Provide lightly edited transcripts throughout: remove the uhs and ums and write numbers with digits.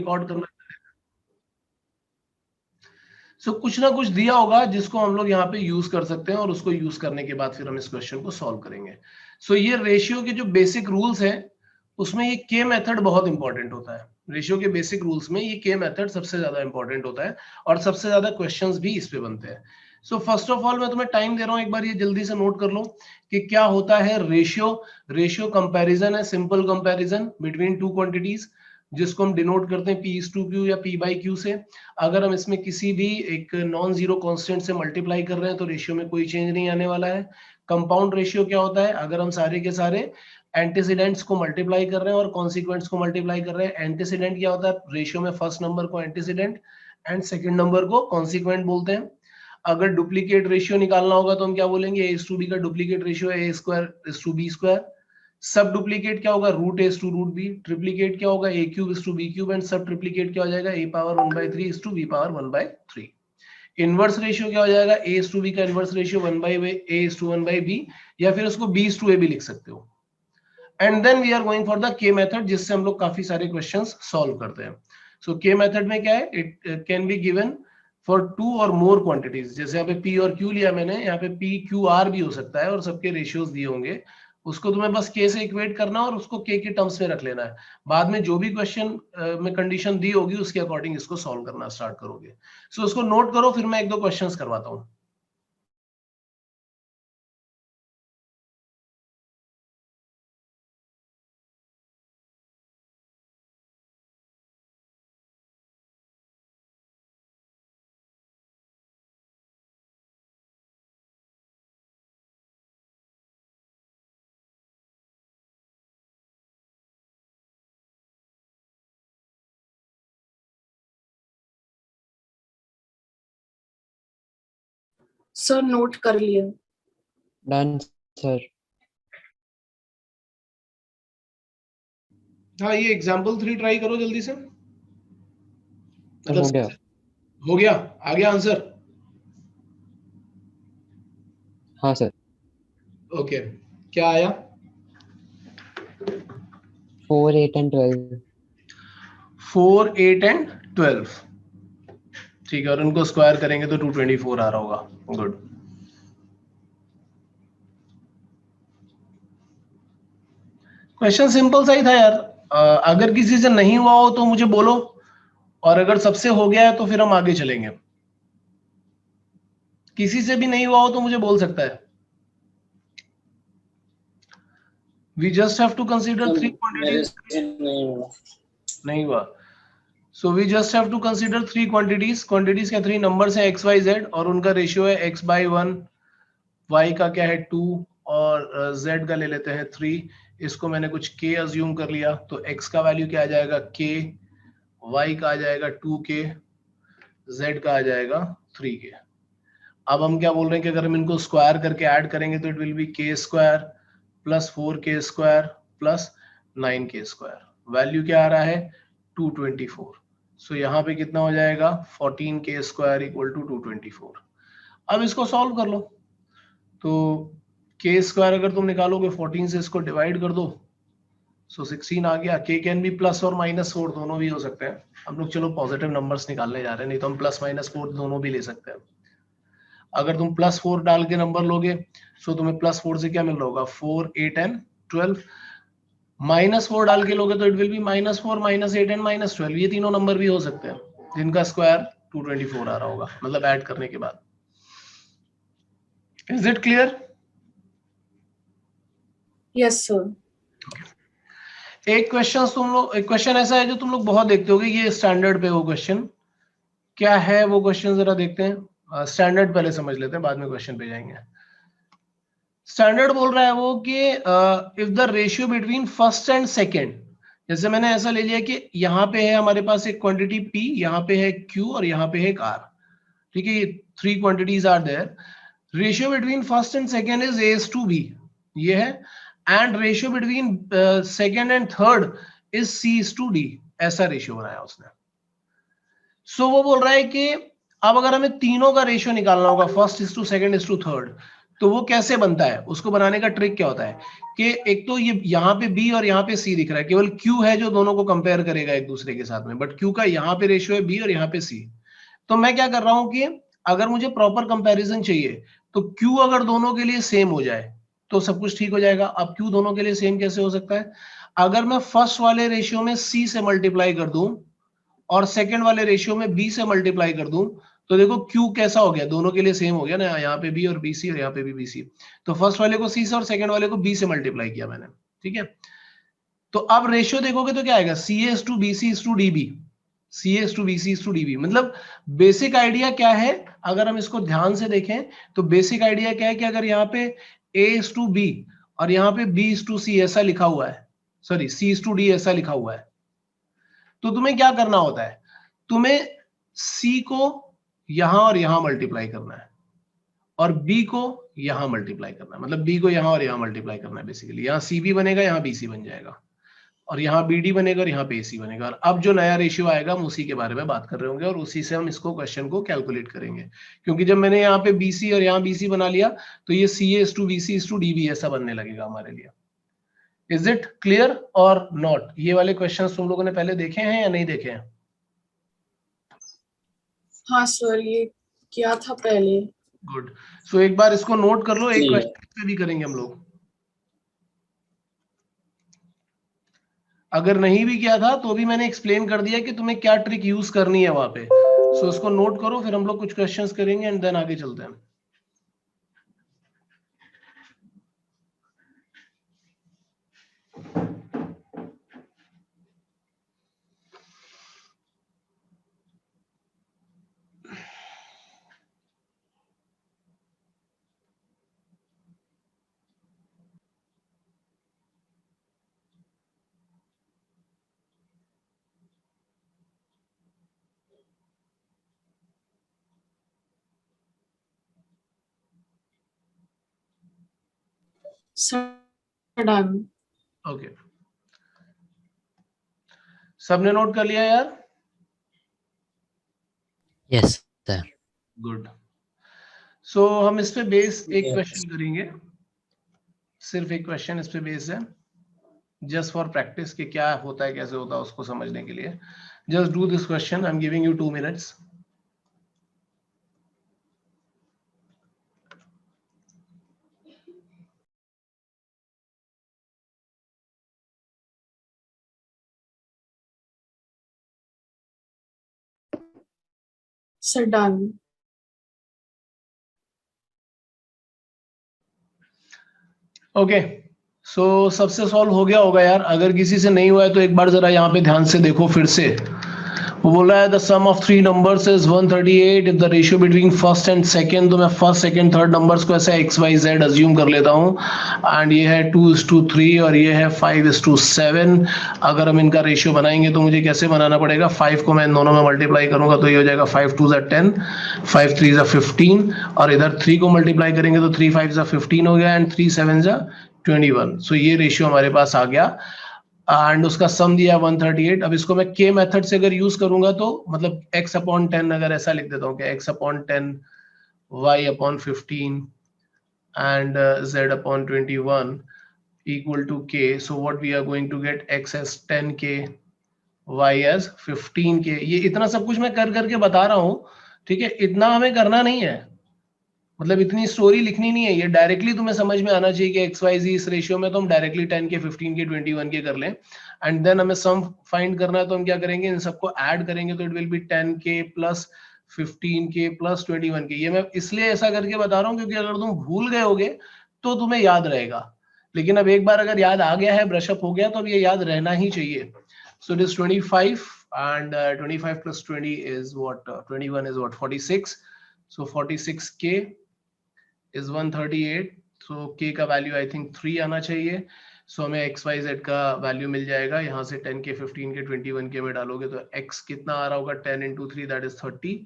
Record करना। सो कुछ ना कुछ दिया होगा जिसको हम लोग यहाँ पे यूज कर सकते हैं, और उसको यूज करने के बाद फिर हम इस क्वेश्चन को सॉल्व करेंगे। सो ये रेशियो के जो बेसिक रूल्स हैं उसमें ये के मेथड बहुत इंपॉर्टेंट होता है। रेशियो के बेसिक रूल्स में ये के मेथड सबसे ज्यादा इंपॉर्टेंट होता है, और सबसे ज्यादा क्वेश्चंस भी इस पे बनते हैं। सो फर्स्ट ऑफ ऑल मैं तुम्हें टाइम दे रहा हूँ, एक बार ये जल्दी से नोट कर लो कि क्या होता है रेशियो। रेशियो कंपैरिजन है, simple comparison between two quantities, जिसको हम डिनोट करते हैं P/Q या P/Q से। अगर हम इसमें किसी भी एक नॉन जीरो कांस्टेंट से मल्टीप्लाई कर रहे हैं तो रेशियो में कोई चेंज नहीं आने वाला है। कंपाउंड रेशियो क्या होता है, अगर हम सारे के सारे एंटीसीडेंट्स को मल्टीप्लाई कर रहे हैं और कॉन्सिक्वेंट्स को मल्टीप्लाई कर रहे हैं। एंटीसीडेंट क्या होता है, रेशियो में फर्स्ट नंबर को एंटीसीडेंट एंड सेकंड नंबर को कॉन्सिक्वेंट बोलते हैं। अगर डुप्लीकेट रेशियो निकालना होगा तो हम क्या बोलेंगे, A/B का डुप्लीकेट रेशियो है A²/B²। सब डुप्लीकेट क्या होगा, √A/√B। ट्रिप्लीकेट क्या होगा, A³/B³ एंड सब ट्रिप्लीकेट क्या हो जाएगा, A⁻1/3/B⁻1/3। इनवर्स रेशियो क्या हो जाएगा, A/B का इनवर्स रेशियो 1/A/1/B, या फिर उसको B/A भी लिख सकते हो। And then we are going for the K method, जिससे हम लोग काफी सारे क्वेश्चंस सॉल्व करते हैं। सो के मेथड में क्या है, it can be given for 2 और मोर क्वांटिटीज। जैसे यहाँ पे P और Q लिया मैंने, यहाँ पे PQR भी हो सकता है, और सबके रेशियोज दिए होंगे। उसको तुम्हें बस K से इक्वेट करना और उसको K के टर्म्स में रख लेना है। बाद में जो भी क्वेश्चन में कंडीशन दी होगी उसके अकॉर्डिंग इसको सॉल्व करना स्टार्ट करोगे। सो उसको नोट करो, फिर मैं एक दो क्वेश्चंस करवाता हूँ। सर नोट कर लिया। Done sir. हाँ, ये एग्जाम्पल 3 ट्राई करो जल्दी से। हो गया। हो गया, आ गया आंसर। हाँ सर। ओके, क्या आया? 4, 8 and 12। 4, 8 एंड 12। ठीक है, और उनको स्क्वायर करेंगे तो 224 आ रहा होगा। गुड। क्वेश्चन सिंपल सा ही था यार। अगर किसी से नहीं हुआ हो तो मुझे बोलो, और अगर सबसे हो गया है तो फिर हम आगे चलेंगे। किसी से भी नहीं हुआ हो तो मुझे बोल सकता है। We just have to consider 3 quantities. नहीं हुआ। So we just have to consider 3 quantities. Quantities के 3 numbers हैं x, y, z, और उनका रेशियो है x/1, y का क्या है 2, और z का ले लेते हैं 3। इसको मैंने कुछ k अज्यूम कर लिया, तो x का वैल्यू क्या आ जाएगा k, y का आ जाएगा 2k, z का आ जाएगा 3k। अब हम क्या बोल रहे हैं कि अगर हम इनको स्क्वायर करके ऐड करेंगे तो it will B k² plus 4k² plus 9k²। Value क्या आ रहा है 224। सो यहाँ पे कितना हो जाएगा 14k² इक्वल टू 224। अब इसको सॉल्व कर लो, तो k² अगर तुम निकालोगे 14 से इसको डिवाइड कर दो, सो 16 आ गया। k कैन बी प्लस और -4 दोनों भी हो सकते हैं। हम लोग चलो पॉजिटिव नंबर्स निकालने जा रहे हैं, नहीं तो हम +-4 दोनों भी ले सकते हैं। अगर तुम +4 डाल के नंबर लोगे सो तुम्हें +4 से क्या मिल रहा होगा 4, 8 एंड 12। -4 डाल के लोगे तो इट विल बी -4, -8 एंड -12। ये तीनों नंबर भी हो सकते हैं जिनका स्क्वायर 224 आ रहा होगा, मतलब ऐड करने के बाद। Is it clear? Yes sir. एक क्वेश्चन ऐसा है जो तुम लोग बहुत देखते होगे, ये स्टैंडर्ड पे वो क्वेश्चन क्या है, वो क्वेश्चन जरा देखते हैं। स्टैंडर्ड पहले समझ लेते हैं, बाद में क्वेश्चन पे जाएंगे। स्टैंडर्ड बोल रहा है वो कि if the ratio between first and second, जैसे मैंने ऐसा ले लिया कि यहाँ पे है हमारे पास एक क्वांटिटी P, यहाँ पे है Q और यहाँ पे है एक R। ठीक है, ये 3 quantities are there. Ratio between first and second is A/B, ये है। And ratio between second and third is C/D, ऐसा रेशियो बनाया उसने। सो वो बोल रहा है कि अब अगर हमें तीनों का रेशियो निकालना होगा, first is to second is to third, तो वो कैसे बनता है, उसको बनाने का ट्रिक क्या होता है कि एक तो ये यहाँ पे B और यहाँ पे C दिख रहा है, केवल Q है जो दोनों को कंपेयर करेगा एक दूसरे के साथ में, बट Q का यहाँ पे रेशियो है B और यहाँ पे C। तो मैं क्या कर रहा हूं कि अगर मुझे प्रॉपर कंपैरिजन चाहिए तो Q अगर दोनों के लिए सेम हो जाए तो सब कुछ ठीक हो जाएगा। अब Q दोनों के लिए सेम कैसे हो सकता है, अगर मैं फर्स्ट वाले रेशियो में C से मल्टीप्लाई कर दूं और सेकंड वाले रेशियो में B से मल्टीप्लाई कर दूं, तो देखो Q कैसा हो गया, दोनों के लिए सेम हो गया ना, यहाँ पे B और BC और यहाँ पे भी BC। तो फर्स्ट वाले को C से और सेकंड वाले को B से मल्टीप्लाई किया मैंने, ठीक है। तो अब रेशियो देखोगे तो क्या आएगा, CA/BC/DB, CA/BC/DB। मतलब बेसिक आइडिया क्या है, अगर हम इसको ध्यान से देखें तो बेसिक आइडिया क्या है कि अगर यहाँ पे A/B और यहाँ पे B/C ऐसा लिखा हुआ है, सॉरी C/D ऐसा लिखा हुआ है, तो तुम्हें क्या करना होता है, तुम्हें C को यहां और यहां मल्टीप्लाई करना है और B को यहां मल्टीप्लाई करना है, मतलब B को यहां और यहां मल्टीप्लाई करना है। बेसिकली यहाँ CB बनेगा, यहाँ BC बन जाएगा, और यहाँ BD बनेगा और यहाँ पे AC बनेगा। और अब जो नया रेशियो आएगा हम उसी के बारे में बात कर रहे होंगे और उसी से हम इसको क्वेश्चन को कैलकुलेट करेंगे, क्योंकि जब मैंने यहाँ पे BC और यहाँ BC बना लिया तो ये CA/BC/DB ऐसा बनने लगेगा हमारे लिए। इज इट क्लियर और नॉट? ये वाले क्वेश्चंस तुम लोगों ने पहले देखे हैं या नहीं देखे हैं? हाँ सर, ये किया था पहले। गुड। सो एक बार इसको नोट कर लो, एक क्वेश्चन पे भी करेंगे हम लोग। अगर नहीं भी किया था तो भी मैंने एक्सप्लेन कर दिया कि तुम्हें क्या ट्रिक यूज करनी है वहां पे। सो इसको नोट करो, फिर हम लोग कुछ क्वेश्चंस करेंगे एंड देन आगे चलते हैं। Sir done. ओके, सबने नोट कर लिया यार? Yes sir. गुड। सो हम इस पे बेस एक क्वेश्चन करेंगे, सिर्फ एक क्वेश्चन इस पे बेस है, जस्ट फॉर प्रैक्टिस कि क्या होता है कैसे होता है उसको समझने के लिए। Just do this question, I am giving you 2 minutes। Sir done. Okay, so सबसे सॉल्व हो गया होगा यार। अगर किसी से नहीं हुआ है तो एक बार जरा यहाँ पे ध्यान से देखो फिर से। वो बोला है the sum of 3 numbers is 138 if the ratio between first and second. तो मैं फर्स्ट सेकंड थर्ड नंबर्स को ऐसे XYZ अज्यूम कर लेता हूँ, एंड ये है 2:3 और ये है 5:7। अगर हम इनका रेशियो बनाएंगे तो मुझे कैसे बनाना पड़ेगा, 5 को मैं इन दोनों में मल्टीप्लाई करूंगा तो ये हो जाएगा 5 2 10, 5 3 15, और इधर 3 को मल्टीप्लाई करेंगे तो 3 5 15 हो गया एंड 3 7 21। सो ये रेशियो हमारे पास आ गया एंड उसका सम दिया 138। अब इसको मैं के मेथड से अगर यूज करूंगा तो मतलब x/10, अगर ऐसा लिख देता हूँ कि x/10 y/15 and z/21 equal to k. So what we are going to get, x as 10k, y as 15k। ये इतना सब कुछ मैं कर करके बता रहा हूँ, ठीक है, इतना हमें करना नहीं है, मतलब इतनी स्टोरी लिखनी नहीं है, ये डायरेक्टली तुम्हें समझ में आना चाहिए कि XYZ इस रेशियो में तो हम डायरेक्टली 10 के 15 के 21 के कर लें, एंड देन हमें सम फाइंड करना है तो हम क्या करेंगे, इन सबको ऐड करेंगे तो it will B 10k plus 15k plus 21k। ये मैं इसलिए ऐसा करके बता रहा हूँ क्योंकि अगर तुम भूल गए होगे तो तुम्हें याद रहेगा, लेकिन अब एक बार अगर याद आ गया है, ब्रशअप हो गया, तो अब ये याद रहना ही चाहिए। सो it is 25 and 25 plus 20 is what, 21 is what, 46। so 46k is 138। so k का वैल्यू आई थिंक 3 आना चाहिए। so हमें XYZ का वैल्यू मिल जाएगा, यहाँ से 10 के 15 के 21 के में डालोगे तो x कितना आ रहा होगा, 10 into 3 that is 30,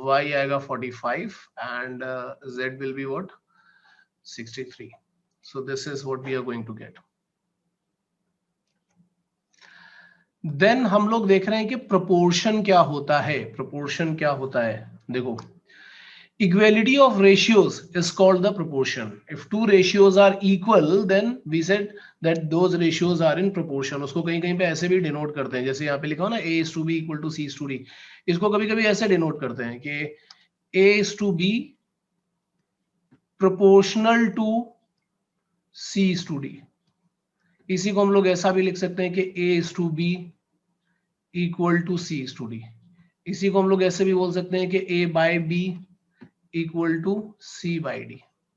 y आएगा 45 and z will be what, 63। so this is what we are going to get। Then हम लोग देख रहे हैं कि प्रोपोर्शन क्या होता है। प्रोपोर्शन क्या होता है, देखो equality of ratios is called the proportion. If two ratios are equal, then we said that those ratios are in proportion. उसको कहीं कहीं पे ऐसे भी डिनोट करते हैं, जैसे यहाँ पे लिखा हो ना a is to b equal to c is to d, इसको कभी कभी ऐसे डिनोट करते हैं कि a is to b proportional to c is to d. इसी को हम लोग ऐसा भी लिख सकते हैं कि a is to b equal to c is to d. इसी को हम लोग ऐसे भी बोल सकते हैं कि a by b equal to c by d.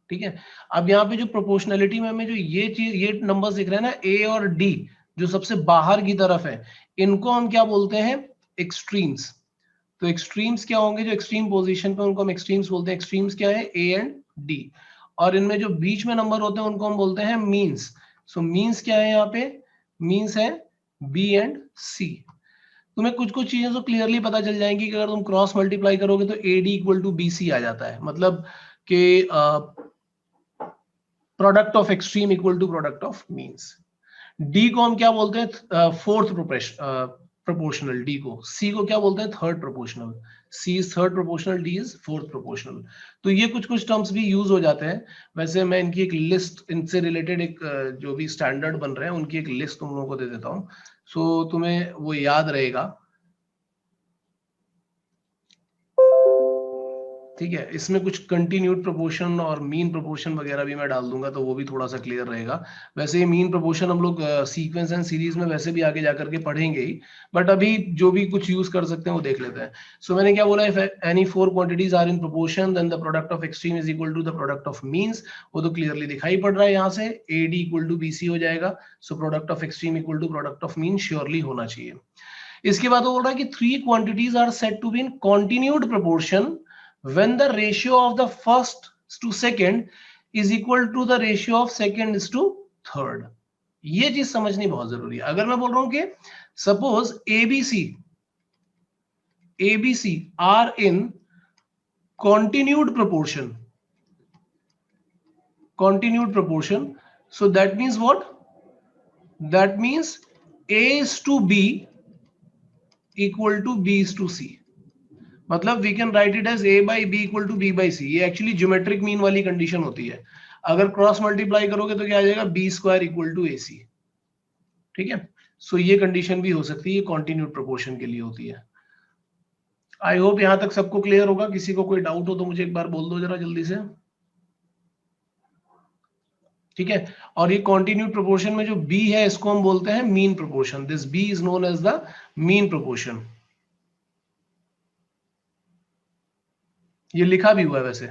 ठीक है. अब यहाँ पे जो प्रोपोर्शनलिटी में हमें जो ये चीज, ये नंबर्स दिख रहे हैं ना, ए और डी, जो सबसे बाहर की तरफ है, इनको हम क्या बोलते हैं? एक्सट्रीम्स. तो एक्सट्रीम्स क्या होंगे? जो एक्सट्रीम पोजीशन पे उनको हम एक्सट्रीम्स बोलते हैं. एक्सट्रीम्स क्या है? A and D. और इनमें जो बीच में नंबर होते हैं उनको हम बोलते हैं मीन्स. सो मीन्स क्या है? यहाँ पे मीन्स है बी एंड सी. तुम्हें कुछ कुछ चीजें तो क्लियरली पता चल जाएंगी कि अगर तुम क्रॉस मल्टीप्लाई करोगे तो A D equal to B C आ जाता है. मतलब कि product of extreme equal to product of means. D को हम क्या बोलते हैं? Fourth proportional. डी को. सी को क्या बोलते हैं? Third proportional. C is third proportional, d is fourth proportional. तो ये कुछ कुछ टर्म्स भी यूज हो जाते हैं. वैसे मैं इनकी एक लिस्ट, इनसे रिलेटेड एक जो भी स्टैंडर्ड बन रहे हैं उनकी एक लिस्ट तुम लोगों को दे देता हूँ. सो तुम्हें वो याद रहेगा. ठीक है. इसमें कुछ कंटिन्यूड प्रोपोर्शन और मीन प्रोपोर्शन वगैरह भी मैं डाल दूंगा, तो वो भी थोड़ा सा क्लियर रहेगा. वैसे ये मीन प्रोपोर्शन हम लोग सीक्वेंस एंड सीरीज में वैसे भी आगे जाकर के पढ़ेंगे ही, बट अभी जो भी कुछ यूज कर सकते हैं वो देख लेते हैं. सो मैंने क्या बोला? If any four quantities are in proportion then the product of extreme is equal to the product of means. वो तो क्लियरली दिखाई पड़ रहा है यहाँ से. A D equal to B c हो जाएगा. So product of extreme equal to product of mean surely होना चाहिए. इसके बाद वो बोल रहा है कि three quantities are said to be in continued proportion when the ratio of the first to second is equal to the ratio of second is to third. ये चीज समझनी बहुत जरूरी है. अगर मैं बोल रहा हूं कि suppose ABC are in continued proportion, so that means what? That means A is to B equal to B is to C. मतलब we can write it as A by B equal to B by C. ये actually geometric mean वाली condition होती है. अगर cross multiply करोगे तो क्या आ जाएगा? बी स्क्वायर इक्वल टू ए सी. ठीक है. सो ये कंडीशन भी हो सकती है, कॉन्टिन्यूड प्रोपोर्शन के लिए होती है. आई होप यहां तक सबको क्लियर होगा. किसी को कोई डाउट हो तो मुझे एक बार बोल दो जरा जल्दी से. ठीक है. और ये कॉन्टिन्यूड प्रोपोर्शन में जो बी है इसको हम बोलते हैं mean proportion. This b is known as the mean proportion. ये लिखा भी हुआ है वैसे.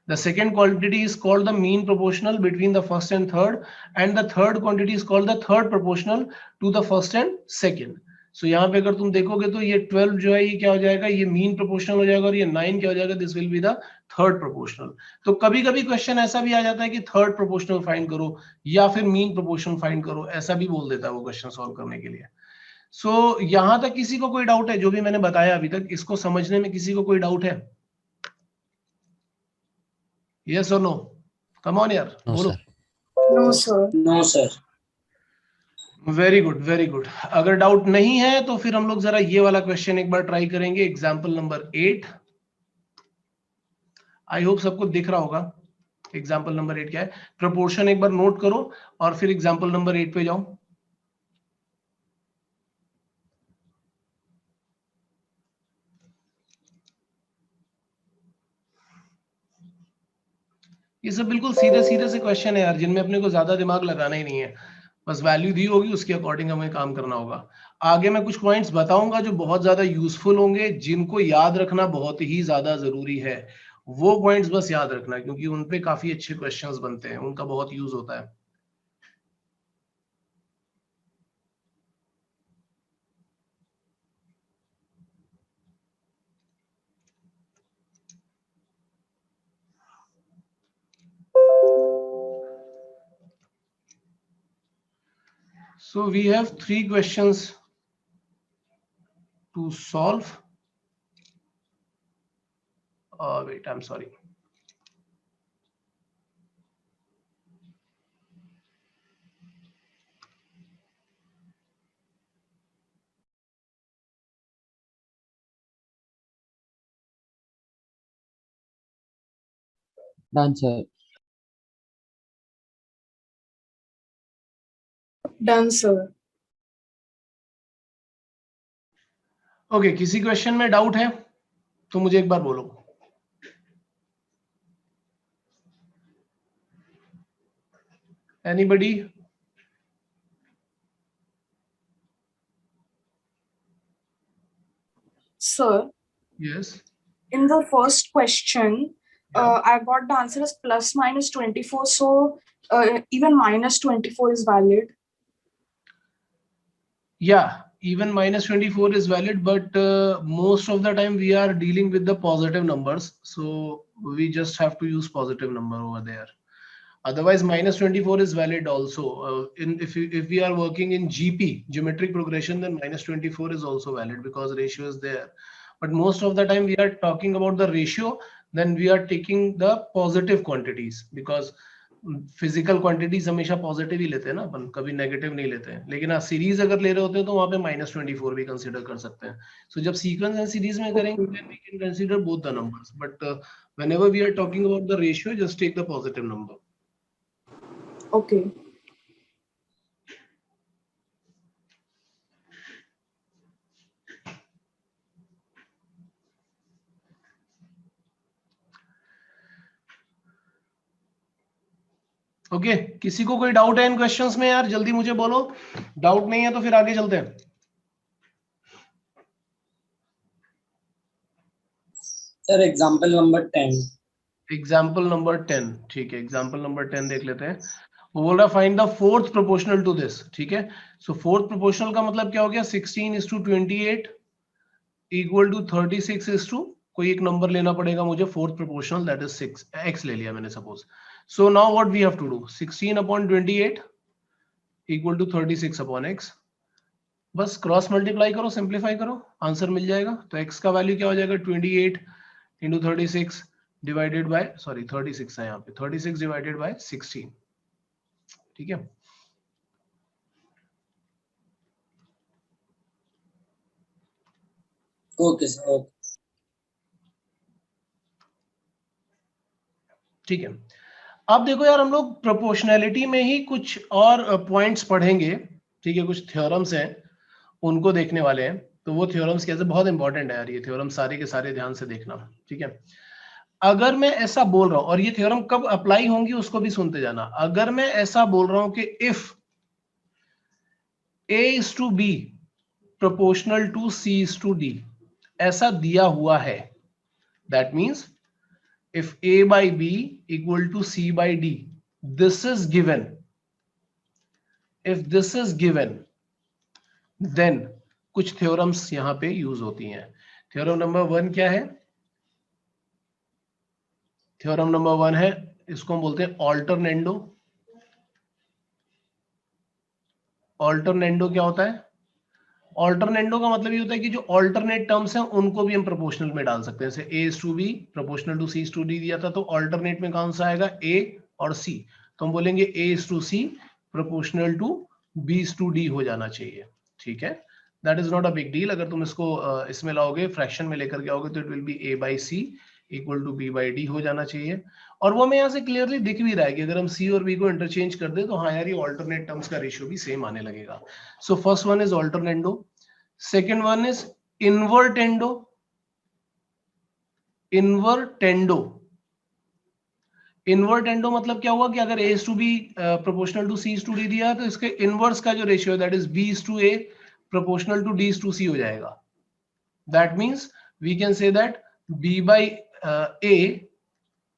The second quantity is called the mean proportional between the first and third, and the third quantity is called the third proportional to the first and second. So यहाँ पे अगर तुम देखोगे तो ये 12 जो है ये क्या हो जाएगा? ये मीन प्रोपोर्शनल हो जाएगा. और ये 9 क्या हो जाएगा? This will be the third proportional. तो कभी कभी क्वेश्चन ऐसा भी आ जाता है कि थर्ड प्रोपोर्शनल फाइंड करो या फिर मीन प्रोपोर्शनल फाइंड करो, ऐसा भी बोल देता है वो क्वेश्चन सॉल्व करने के लिए. सो यहाँ तक किसी को कोई डाउट है? जो भी मैंने बताया अभी तक, इसको समझने में किसी को कोई डाउट है? Yes or no? Come on यार. No, बोलो. sir. No, sir. No, sir. Very good, very good. अगर डाउट नहीं है तो फिर हम लोग जरा ये वाला क्वेश्चन एक बार ट्राई करेंगे. Example number 8. आई होप सबको दिख रहा होगा. एग्जाम्पल नंबर 8 क्या है? प्रोपोर्शन एक बार नोट करो और फिर एग्जाम्पल नंबर 8 पे जाओ. ये सब बिल्कुल सीधे सीधे से क्वेश्चन है यार, जिनमें अपने को ज्यादा दिमाग लगाना ही नहीं है. बस वैल्यू दी होगी, उसके अकॉर्डिंग हमें काम करना होगा. आगे मैं कुछ पॉइंट्स बताऊंगा जो बहुत ज्यादा यूजफुल होंगे, जिनको याद रखना बहुत ही ज्यादा जरूरी है. वो पॉइंट्स बस याद रखना, क्योंकि उनपे काफी अच्छे क्वेश्चंस बनते हैं, उनका बहुत यूज होता है. So we have 3 questions to solve. Wait, I'm sorry. Done, sir. Done, sir. Okay, किसी क्वेश्चन में डाउट है तो मुझे एक बार बोलो. Anybody? Sir, yes. in the first question, Yeah. I got the answer as plus minus 24. So even minus 24 is valid. Yeah, even minus 24 is valid, but most of the time we are dealing with the positive numbers, so we just have to use positive number over there. Otherwise, minus 24 is valid also. If we are working in GP, geometric progression, then minus 24 is also valid because ratio is there. But most of the time we are talking about the ratio, then we are taking the positive quantities because physical quantities हमेशा positive ही लेते हैं ना अपन, कभी negative नहीं लेते हैं. लेकिन आप सीरीज अगर ले रहे होते हैं तो वहां पे माइनस 24 भी कंसीडर कर सकते हैं. सो जब सीक्वेंस एंड सीरीज में करेंगे Okay. then we can consider both the numbers, but whenever we are talking about the ratio, just take the positive number. Okay. Okay, किसी को कोई डाउट है इन क्वेश्चंस में यार? जल्दी मुझे बोलो. डाउट नहीं है तो फिर आगे चलते हैं. Sir example number 10. Example number 10, ठीक है. एग्जाम्पल नंबर 10 देख लेते हैं. वो बोल रहा है find the fourth proportional to this. ठीक है, सो फोर्थ प्रोपोर्शनल का मतलब क्या हो गया? 16:28 इक्वल टू 36:, कोई एक नंबर लेना पड़ेगा मुझे fourth proportional, that is 6. X ले लिया मैंने suppose. So now what we have to do? 16/28 equal to 36/x. बस क्रॉस मल्टीप्लाई करो, सिंप्लीफाई करो, आंसर मिल जाएगा. तो x का वैल्यू क्या हो जाएगा? 28 इंटू 36 डिवाइडेड बाय, सॉरी 36 है यहाँ पे, 36 डिवाइडेड बाय 16. ठीक है. Okay sir. ठीक है. अब देखो यार, हम लोग प्रोपोर्शनैलिटी में ही कुछ और पॉइंट्स पढ़ेंगे. ठीक है, कुछ थ्योरम्स हैं उनको देखने वाले हैं. तो वो थ्योरम्स कैसे, बहुत इंपॉर्टेंट है यार ये थ्योरम, सारे के सारे ध्यान से देखना. ठीक है. अगर मैं ऐसा बोल रहा हूं, और ये थ्योरम कब अप्लाई होंगी उसको भी सुनते जाना. अगर मैं ऐसा बोल रहा हूं कि if a is to b proportional to c is to d, ऐसा दिया हुआ है, that means if a by b equal to c by d, this is given. If this is given, then कुछ थ्योरम्स यहां पे use होती हैं. Theorem number 1 क्या है? थ्योरम नंबर 1 है, इसको हम बोलते हैं ऑल्टरनेंडो. ऑल्टरनेंडो क्या होता है? ऑल्टरनेंडो का मतलब ये होता है कि जो ऑल्टरनेट टर्म्स हैं उनको भी हम प्रोपोर्शनल में डाल सकते हैं. जैसे a is to b proportional to c is to d दिया था, तो ऑल्टरनेट में कौन सा आएगा? a और c. तो हम बोलेंगे a is to c proportional to b is to d हो जाना चाहिए. ठीक है, that is not a big deal. अगर तुम इसको इसमें लाओगे, फ्रैक्शन में लेकर के आओगे, तो it will be a by c equal to b by d हो जाना चाहिए. और वो हमें यहाँ से क्लियरली दिख भी रहा है कि अगर हम c और b को इंटरचेंज कर दे तो हाँ यार, ये ऑल्टरनेट टर्म्स का रेशियो भी सेम आने लगेगा. So first one is alternando. Second one is invertendo. Invertendo. Invertendo मतलब क्या हुआ कि अगर a is to b proportional to c is to d दिया तो इसके इनवर्स का जो रेशियो है, that is b is to a proportional to d is to c हो जाएगा. That means we can say that b by a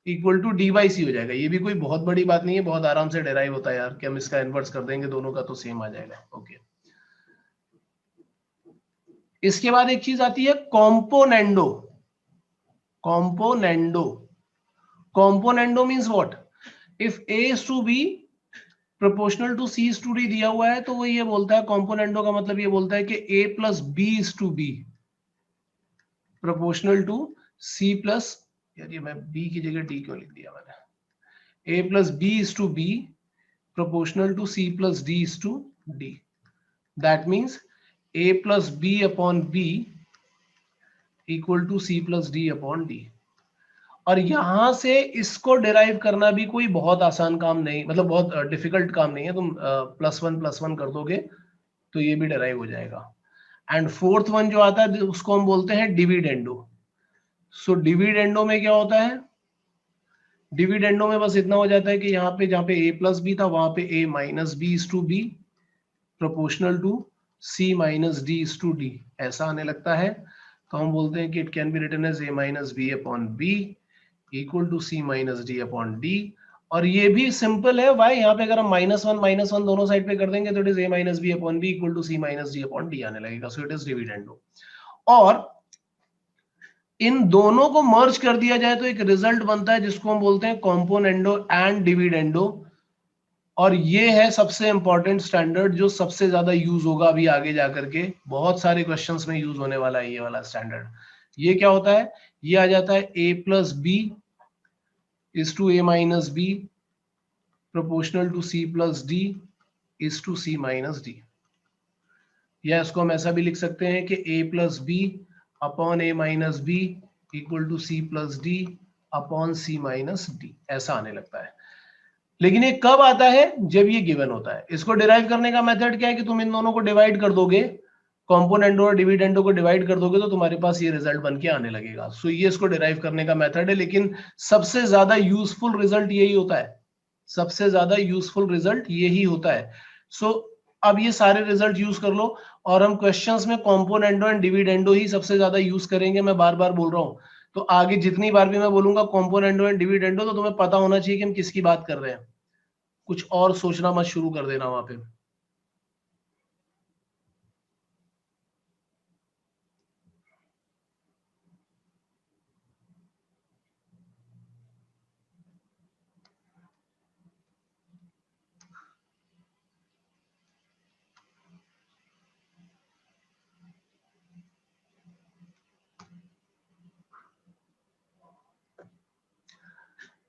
equal to d by c हो जाएगा. ये भी कोई बहुत बड़ी बात नहीं है, बहुत आराम से डेराइव होता है यार, कि हम इसका इनवर्स कर देंगे दोनों का तो सेम आ जाएगा. ओके. इसके बाद एक चीज आती है componendo. Componendo. Componendo means what? If a is to b proportional to c is to d दिया हुआ है, तो वो ये बोलता है, componendo का मतलब ये बोलता है कि a plus b is to b proportional to c plus, यार ये मैं b की जगह d क्यों लिख दिया मैंने? a plus b is to b proportional to c plus d is to d. That means a plus b upon b equal to c plus d upon d. और यहां से इसको डिराइव करना भी कोई बहुत आसान काम नहीं, मतलब बहुत डिफिकल्ट काम नहीं है। तुम +1 कर दोगे तो ये भी डिराइव हो जाएगा। एंड फोर्थ वन जो आता है उसको हम बोलते हैं डिविडेंडो। सो डिविडेंडो में क्या होता है, डिविडेंडो में बस इतना हो जाता है कि यहाँ पे जहाँ पे a प्लस बी था वहां पे a minus b is to b proportional to c minus d is to d, ऐसा आने लगता है। तो हम बोलते हैं कि it can be written as a minus b upon b equal to c minus d upon d. और ये भी सिंपल है, वाई यहाँ पे अगर हम -1 दोनों साइड पे कर देंगे तो it is a minus b upon b equal to c minus d upon d आने लगेगा। So it is dividendo. और इन दोनों को मर्ज कर दिया जाए तो एक रिजल्ट बनता है जिसको हम बोलते हैं कॉम्पोनेंडो एंड डिविडेंडो। और ये है सबसे इंपॉर्टेंट स्टैंडर्ड जो सबसे ज्यादा यूज होगा अभी आगे जाकर के, बहुत सारे क्वेश्चंस में यूज होने वाला है ये वाला स्टैंडर्ड। ये क्या होता है, ये आ जाता है a plus b is to a minus b proportional to c plus d is to c minus d. या इसको हम ऐसा भी लिख सकते हैं कि a plus b upon a minus b equal to c plus d upon c minus d, ऐसा आने लगता है। लेकिन ये कब आता है, जब ये गिवन होता है। इसको डिराइव करने का मेथड क्या है कि तुम इन दोनों को डिवाइड कर दोगे, कॉम्पोनेंडो और डिविडेंडो को डिवाइड कर दोगे तो तुम्हारे पास ये रिजल्ट बन के आने लगेगा। सो ये इसको डिराइव करने का मेथड है, लेकिन सबसे ज्यादा यूजफुल रिजल्ट यही होता है, सबसे ज्यादा यूजफुल रिजल्ट यही होता है। सो अब ये सारे रिजल्ट यूज कर लो, और हम क्वेश्चंस में कॉम्पोनेंडो एंड डिविडेंडो ही सबसे ज्यादा यूज करेंगे। मैं बार बार बोल रहा हूं, तो आगे जितनी बार भी मैं बोलूंगा कॉम्पोनेंडो एंड डिविडेंडो तो तुम्हें पता होना चाहिए कि हम किसकी बात कर रहे हैं, कुछ और सोचना मत शुरू कर देना वहां पे।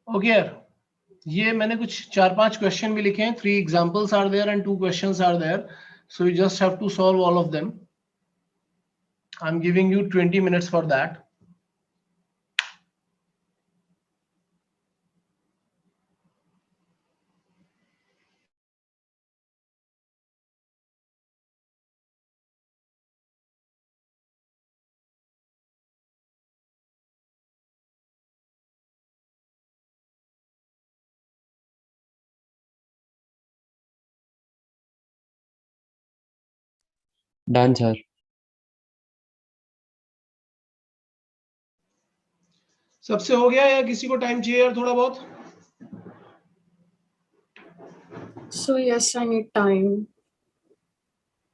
ओके यार, ये मैंने कुछ 4-5 क्वेश्चन भी लिखे हैं। 3 examples are there and 2 questions are there, so you just have to solve all of them. I am giving you 20 minutes for that. Done, sir. सबसे हो गया या किसी को टाइम चाहिए यार थोड़ा बहुत? So yes, I need time.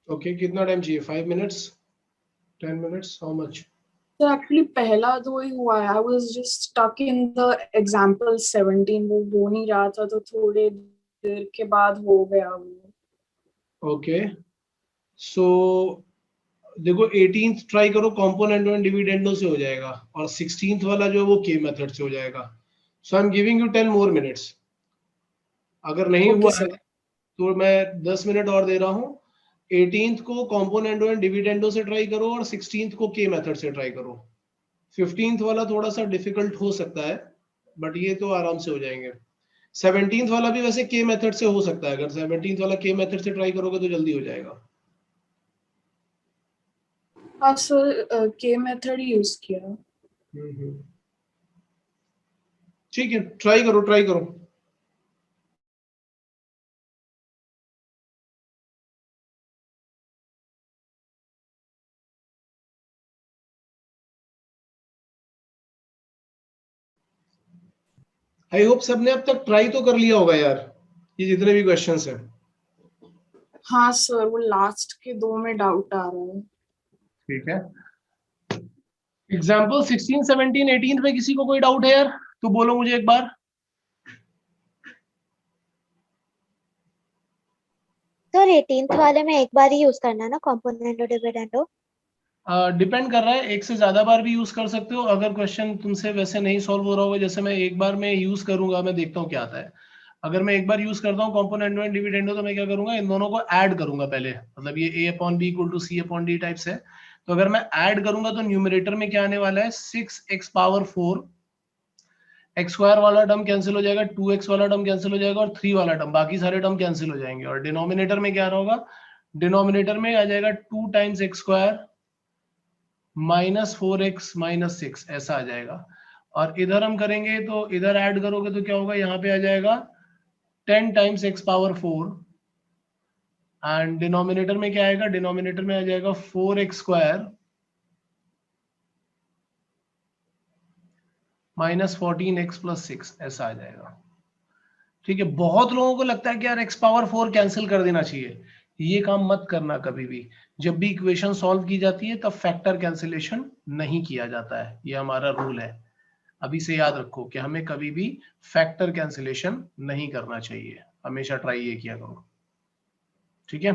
Okay, कितना टाइम चाहिए? 5 minutes, 10 minutes, how much? So actually पहला दो ही हुआ है. I was just stuck in the example 17. वो हो नहीं रहा था तो थोड़े देर के बाद हो गया वो. ओके, सो देखो 18th ट्राई करो, कॉम्पोनेंडो एंड डिविडेंडो से हो जाएगा, और 16th वाला जो है वो के मेथड से हो जाएगा। So I am giving you 10 more minutes. अगर नहीं Okay, हुआ sir. है तो मैं 10 मिनट और दे रहा हूँ। 18th को कॉम्पोनेंडो एंड डिविडेंडो से ट्राई करो और 16th को के मेथड से ट्राई करो। 15th वाला थोड़ा सा डिफिकल्ट हो सकता है, बट ये तो आराम से हो जाएंगे। 17th वाला भी वैसे के मेथड से हो सकता है, अगर 17th वाला के मेथड से ट्राई करोगे तो जल्दी हो जाएगा। हाँ सर, के मेथड यूज किया. ठीक है, ट्राई करो, ट्राई करो। आई होप सबने अब तक ट्राई तो कर लिया होगा यार, ये जितने भी क्वेश्चंस हैं। हाँ सर, वो लास्ट के दो में डाउट आ रहा है. ठीक है, एग्जाम्पल 16, 17, 18 में किसी को कोई डाउट है यार तो बोलो मुझे एक बार। सर 18th वाले में एक बार ही यूज करना है ना कॉम्पोनेंट और डिविडेंडो? डिपेंड कर रहा है, एक से ज्यादा बार भी यूज कर सकते हो। अगर क्वेश्चन तुमसे वैसे नहीं सॉल्व हो रहा होगा, जैसे मैं एक बार में यूज करूंगा, मैं देखता हूँ क्या आता है। अगर मैं एक बार यूज करता हूँ कॉम्पोनेंट एंड डिविडेंडो तो मैं क्या करूंगा, इन दोनों को ऐड करूंगा पहले, मतलब ये a upon b equal to c upon d types है। तो अगर मैं ऐड करूंगा तो न्यूमरेटर में क्या आने वाला है, 6x पावर 4 एक्स स्क्वायर वाला टर्म कैंसिल हो जाएगा, 2x वाला टर्म कैंसिल हो जाएगा और 3 वाला टर्म, बाकी सारे टर्म कैंसिल हो जाएंगे। और डिनोमिनेटर में क्या रहा होगा, डिनोमिनेटर में आ जाएगा 2 times x square minus 4x minus 6, ऐसा आ जाएगा। और इधर हम करेंगे तो इधर ऐड करोगे तो क्या होगा, यहाँ पे आ जाएगा 10 times x power 4 and denominator में क्या आएगा, डिनोमिनेटर में आ जाएगा 4x square minus 14x plus 6, ऐसा आ जाएगा। ठीक है, बहुत लोगों को लगता है कि यार x पावर 4 कैंसिल कर देना चाहिए, ये काम मत करना कभी भी। जब भी इक्वेशन सॉल्व की जाती है तब फैक्टर कैंसिलेशन नहीं किया जाता है, ये हमारा रूल है। अभी से याद रखो कि हमें कभी भी फैक्टर कैंसिलेशन नहीं करना चाहिए, हमेशा ट्राई ये किया करो। ठीक है,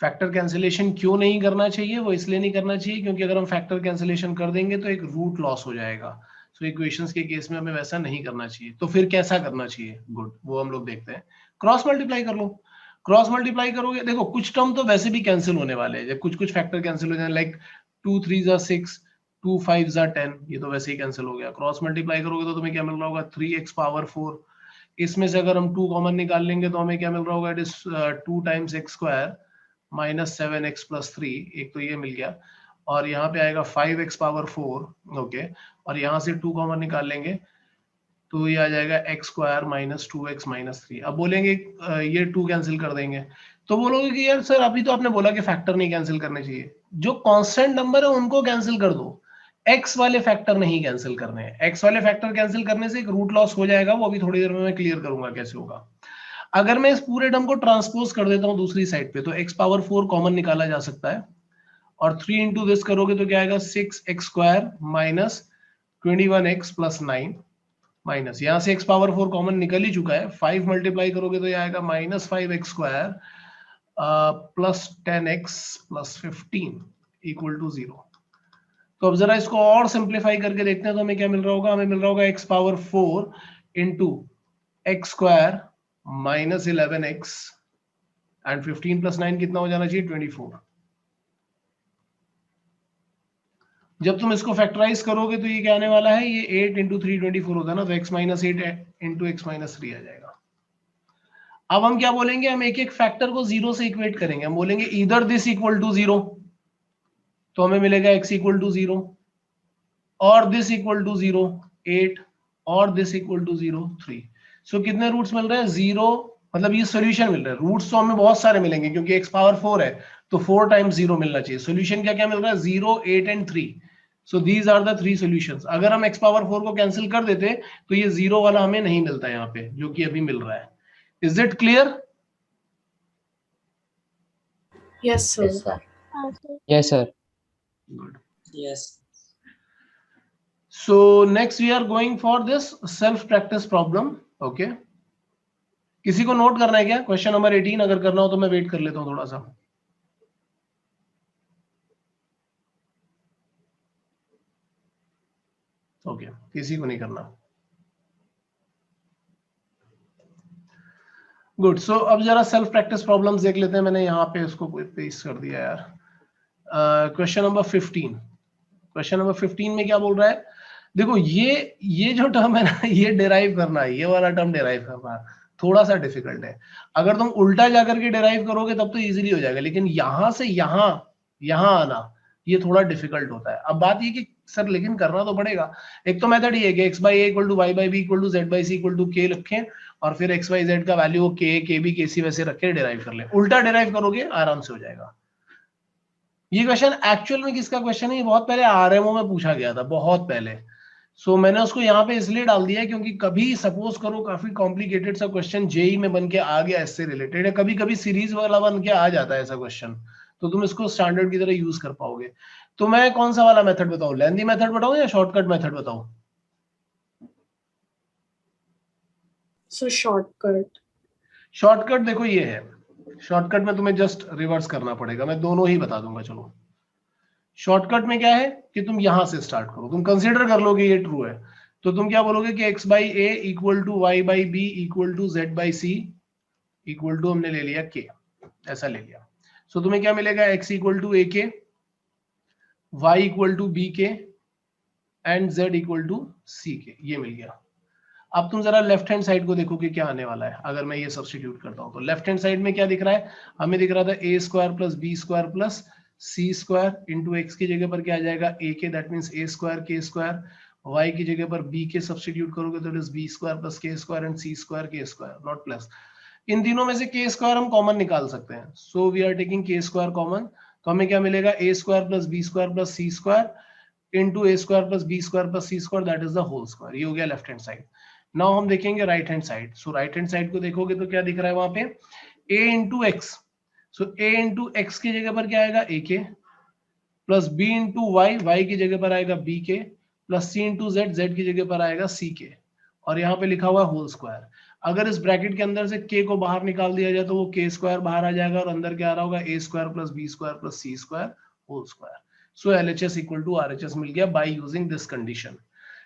फैक्टर कैंसिलेशन क्यों नहीं करना चाहिए, वो इसलिए नहीं करना चाहिए क्योंकि अगर हम फैक्टर कैंसिलेशन कर देंगे तो एक रूट लॉस हो जाएगा। सो इक्वेशंस के केस में हमें वैसा नहीं करना चाहिए। तो फिर कैसा करना चाहिए, गुड, वो हम लोग देखते हैं। क्रॉस मल्टीप्लाई कर लो, क्रॉस मल्टीप्लाई करोगे, देखो कुछ टर्म तो वैसे भी कैंसिल होने वाले हैं, जब कुछ फैक्टर कैंसिल हो जाए, लाइक 2 3 6, 2 5 10, ये तो वैसे ही कैंसिल हो गया। क्रॉस मल्टीप्लाई करोगे तो तुम्हें क्या मिल रहा होगा, 3x पावर 4, इसमें से अगर हम 2 कॉमन निकाल लेंगे तो हमें क्या मिल रहा होगा, it is 2 times x square minus 7x plus 3, एक तो ये मिल गया। और यहाँ पे आएगा 5x पावर 4, ओके, और यहाँ से 2 कॉमन निकाल लेंगे तो ये आ जाएगा x square minus 2x minus 3। अब बोलेंगे ये 2 कैंसिल कर देंगे, तो बोलोगे कि यार सर अभी तो आपने बोला कि फैक्टर नहीं कैंसिल करने चाहिए। जो कांस्टेंट नंबर है उनको कैंसिल कर दो, x वाले फैक्टर नहीं कैंसिल करने हैं। x वाले फैक्टर कैंसिल करने से एक रूट लॉस हो जाएगा, वो अभी थोड़ी देर में मैं क्लियर करूंगा कैसे होगा। अगर मैं इस पूरे टर्म को ट्रांसपोज कर देता हूं दूसरी साइड पे तो x पावर 4 कॉमन निकाला जा सकता है, और 3 इंटू दिस करोगे तो क्या आएगा, 6x square minus 21x plus 9, minus यहाँ से x पावर 4 कॉमन निकल ही चुका है, 5 मल्टीप्लाई करोगे तो ये आएगा minus 5x square plus 10x plus 15 equal to 0। तो अब जरा इसको और सिंप्लीफाई करके देखते हैं तो हमें क्या मिल रहा होगा, हमें मिल रहा होगा x power 4 into x square minus 11x and 15 plus 9 कितना हो जाना चाहिए, 24। जब तुम इसको फैक्टराइज करोगे तो ये क्या आने वाला है, ये 8 इंटू 3 24 होता है ना, तो x minus 8 into x minus 3 आ जाएगा। अब हम क्या बोलेंगे, हम एक एक फैक्टर को 0 से इक्वेट करेंगे। हम बोलेंगे इधर दिस इक्वल टू 0, तो हमें मिलेगा x इक्वल टू 0, और दिस इक्वल टू 0 8, और दिस इक्वल टू 0 3। सो कितने रूट्स मिल रहे हैं, 0, मतलब ये सॉल्यूशन मिल रहा है। रूट्स तो हमें बहुत सारे मिलेंगे क्योंकि x पावर 4 है, तो 4 टाइम्स 0 मिलना चाहिए। सॉल्यूशन क्या क्या मिल रहा है, 0 8 and 3। So these are the 3 solutions. अगर हम x पावर 4 को कैंसिल कर देते तो ये 0 वाला हमें नहीं मिलता यहाँ पे, जो कि अभी मिल रहा है। Is it clear? Yes, sir. Yes, sir. Yes, sir. Good. Yes. So next we are going for this self practice problem. Okay. किसी को नोट करना है क्या क्वेश्चन नंबर 18? अगर करना हो तो मैं वेट कर लेता हूं थोड़ा सा। ओके, किसी को नहीं करना। गुड। सो अब जरा सेल्फ प्रैक्टिस प्रॉब्लम्स देख लेते हैं। मैंने यहाँ पे इसको पेस्ट कर दिया यार। Question number 15। क्वेश्चन नंबर 15 में क्या बोल रहा है, देखो ये जो टर्म है ना, ये डिराइव करना है, ये वाला टर्म डिराइव करना थोड़ा सा डिफिकल्ट है। अगर तुम उल्टा जाकर के डिराइव करोगे तब तो इजीली हो जाएगा, लेकिन यहां से यहां आना ये थोड़ा डिफिकल्ट होता है। अब बात ये कि सर लेकिन करना तो पड़ेगा। एक तो मेथड ये है कि x by a equal to y by B equal to z by c equal to k रखें, और फिर x वाई जेड का value k b k c वैसे रख के डिराइव कर ले। उल्टा डिराइव करोगे आराम से हो जाएगा। ये क्वेश्चन एक्चुअल में किसका क्वेश्चन है, ये बहुत पहले आरएमओ में पूछा गया था, बहुत पहले। सो मैंने उसको यहाँ पे इसलिए डाल दिया है क्योंकि कभी सपोज करो काफी कॉम्प्लिकेटेड सा क्वेश्चन जेई में बन के आ गया इससे रिलेटेड है, कभी कभी सीरीज वाला बन के आ जाता है ऐसा क्वेश्चन, तो तुम इसको स्टैंडर्ड की तरह यूज कर पाओगे। तो मैं कौन सा वाला मेथड बताऊं, लेंथी मेथड बताऊं या शॉर्टकट मेथड बताऊं? So shortcut. शॉर्टकट देखो ये है, शॉर्टकट में तुम्हें जस्ट रिवर्स करना पड़ेगा, मैं दोनों ही बता दूंगा। चलो शॉर्टकट में क्या है कि तुम यहां से स्टार्ट करो, तुम कंसीडर कर लोगे ये ट्रू है, तो तुम क्या बोलोगे कि x by a equal to y by B equal to z by c equal to हमने ले लिया k, ऐसा ले लिया। सो तुम्हें क्या मिलेगा, x इक्वल टू ए के, वाई इक्वल टू बी के, एंड z इक्वल टू सी के, ये मिल गया। अब तुम जरा लेफ्ट हैंड साइड को देखो कि क्या आने वाला है। अगर मैं ये सब्स्टिट्यूट करता हूं तो लेफ्ट हैंड साइड में क्या दिख रहा है, हमें दिख रहा था a square plus b square plus c square into x की जगह पर क्या आ जाएगा a k, that means a square k square, y की जगह पर b के सब्स्टिट्यूट करोगे तो it is b square plus k square and c square k square, not plus. इन तीनों में से के स्क्वायर हम कॉमन निकाल सकते हैं, so we are taking k square common, तो हमें क्या मिलेगा a square plus b square plus c square into a square plus b square plus c square, that is the whole square. ये हो गया लेफ्ट हैंड साइड। नाउ हम देखेंगे right hand side. So right hand side को देखोगे तो क्या दिख रहा है वहां पे a into x, so a into x की जगह पर क्या आएगा a k, plus b into y, y की जगह पर आएगा b k, plus c into z, z की जगह पर आएगा c के, और यहाँ पे लिखा हुआ है होल स्क्वायर। अगर इस ब्रैकेट के अंदर से k को बाहर निकाल दिया जाए तो वो k स्क्वायर बाहर आ जाएगा और अंदर क्या आ रहा होगा a square plus b square plus c square whole square. So LHS equal to RHS मिल गया बाय यूजिंग दिस कंडीशन।